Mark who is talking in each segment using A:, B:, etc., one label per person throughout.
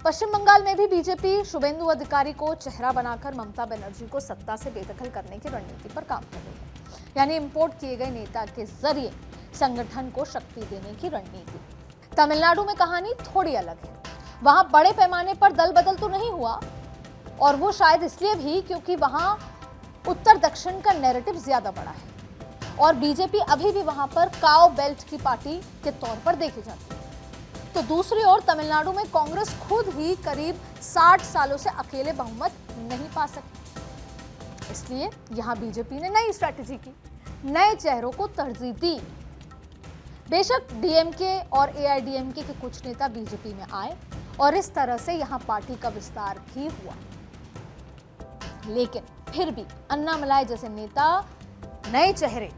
A: पश्चिम बंगाल में भी बीजेपी शुभेंदु अधिकारी को चेहरा बनाकर ममता बनर्जी को सत्ता से बेदखल करने की रणनीति पर काम कर रही है, यानी इंपोर्ट किए गए नेता के जरिए संगठन को शक्ति देने की रणनीति। तमिलनाडु में कहानी थोड़ी अलग है। वहां बड़े पैमाने पर दल बदल तो नहीं हुआ, और वो शायद इसलिए भी क्योंकि वहां उत्तर दक्षिण का नैरेटिव ज्यादा बड़ा है और बीजेपी अभी भी वहां पर काओ बेल्ट की पार्टी के तौर पर देखी जाती है। तो दूसरी ओर तमिलनाडु में कांग्रेस खुद ही करीब 60 सालों से अकेले बहुमत नहीं पा सकती, इसलिए यहां बीजेपी ने नई स्ट्रैटेजी की, नए चेहरों को तरजीह दी। बेशक डीएमके और एआईडीएमके के कुछ नेता बीजेपी में आए और इस तरह से यहां पार्टी का विस्तार भी हुआ, लेकिन फिर भी अन्नामलाई जैसे नेता, नए चेहरे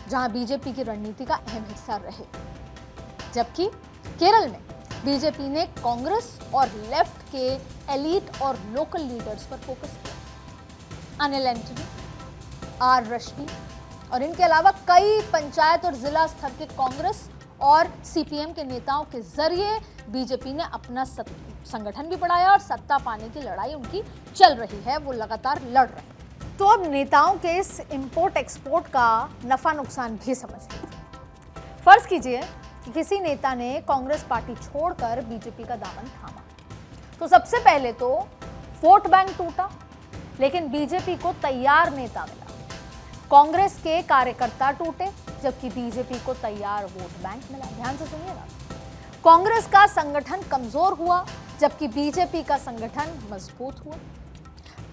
A: जहां बीजेपी की रणनीति का अहम हिस्सा रहे। जबकि केरल में बीजेपी ने कांग्रेस और लेफ्ट के एलीट और लोकल लीडर्स पर फोकस किया। अनिल एंटनी, आर रश्मि और इनके अलावा कई पंचायत और जिला स्तर के कांग्रेस और सीपीएम के नेताओं के जरिए बीजेपी ने अपना संगठन भी बढ़ाया और सत्ता पाने की लड़ाई उनकी चल रही है, वो लगातार लड़ रहे हैं। तो अब नेताओं के इस इंपोर्ट एक्सपोर्ट का नफा नुकसान भी समझ लीजिए। फर्ज कीजिए कि किसी नेता ने कांग्रेस पार्टी छोड़कर बीजेपी का दामन थामा, तो सबसे पहले तो वोट बैंक टूटा, लेकिन बीजेपी को तैयार नेता मिला। कांग्रेस के कार्यकर्ता टूटे, जबकि बीजेपी को तैयार वोट बैंक मिला। ध्यान से सुनिएगा, कांग्रेस का संगठन कमजोर हुआ, जबकि बीजेपी का संगठन मजबूत हुआ।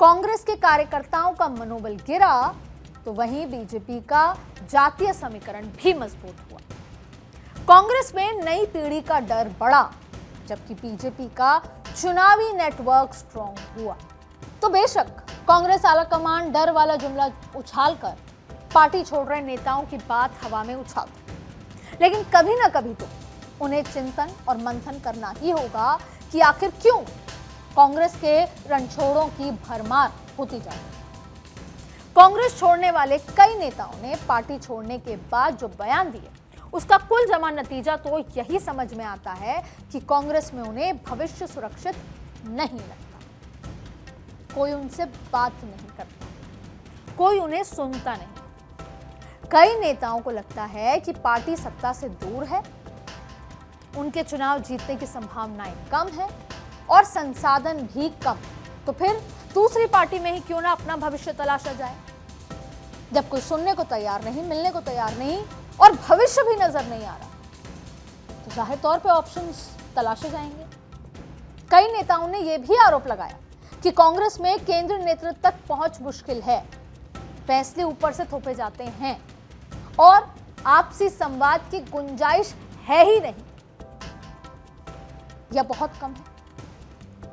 A: कांग्रेस के कार्यकर्ताओं का मनोबल गिरा, तो वहीं बीजेपी का जातीय समीकरण भी मजबूत हुआ। कांग्रेस में नई पीढ़ी का डर बढ़ा, जबकि बीजेपी का चुनावी नेटवर्क स्ट्रांग हुआ। तो बेशक कांग्रेस आलाकमान डर वाला जुमला उछालकर पार्टी छोड़ रहे नेताओं की बात हवा में उछालते, लेकिन कभी ना कभी तो उन्हें चिंतन और मंथन करना ही होगा कि आखिर क्यों कांग्रेस के रणछोड़ों की भरमार होती जा रही। कांग्रेस छोड़ने वाले कई नेताओं ने पार्टी छोड़ने के बाद जो बयान दिए, उसका कुल जमा नतीजा तो यही समझ में आता है कि कांग्रेस में उन्हें भविष्य सुरक्षित नहीं लगता। कोई उनसे बात नहीं करता, कोई उन्हें सुनता नहीं। कई नेताओं को लगता है कि पार्टी सत्ता से दूर है, उनके चुनाव जीतने की संभावनाएं कम है और संसाधन भी कम, तो फिर दूसरी पार्टी में ही क्यों ना अपना भविष्य तलाशा जाए। जब कोई सुनने को तैयार नहीं, मिलने को तैयार नहीं और भविष्य भी नजर नहीं आ रहा, तो जाहिर तौर पे ऑप्शंस तलाशे जाएंगे। कई नेताओं ने यह भी आरोप लगाया कि कांग्रेस में केंद्र नेतृत्व तक पहुंच मुश्किल है, फैसले ऊपर से थोपे जाते हैं और आपसी संवाद की गुंजाइश है ही नहीं या बहुत कम है।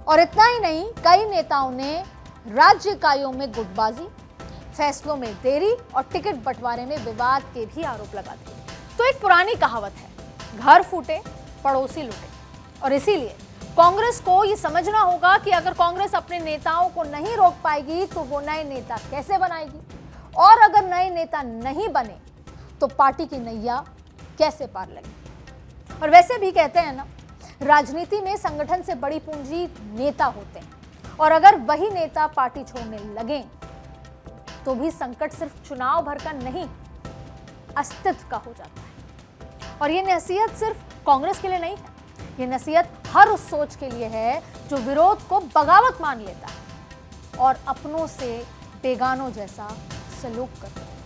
A: और इतना ही नहीं, कई नेताओं ने राज्य इकाइयों में गुटबाजी, फैसलों में देरी और टिकट बंटवारे में विवाद के भी आरोप लगा दिए। तो एक पुरानी कहावत है, घर फूटे पड़ोसी लूटे, और इसीलिए कांग्रेस को यह समझना होगा कि अगर कांग्रेस अपने नेताओं को नहीं रोक पाएगी तो वो नए नेता कैसे बनाएगी, और अगर नए नेता नहीं बने तो पार्टी की नैया कैसे पार लगेगी। और वैसे भी कहते हैं ना, राजनीति में संगठन से बड़ी पूंजी नेता होते हैं, और अगर वही नेता पार्टी छोड़ने लगे तो भी संकट सिर्फ चुनाव भर का नहीं, अस्तित्व का हो जाता है। और ये नसीहत सिर्फ कांग्रेस के लिए नहीं है, ये नसीहत हर उस सोच के लिए है जो विरोध को बगावत मान लेता है और अपनों से बेगानों जैसा सलूक करता है।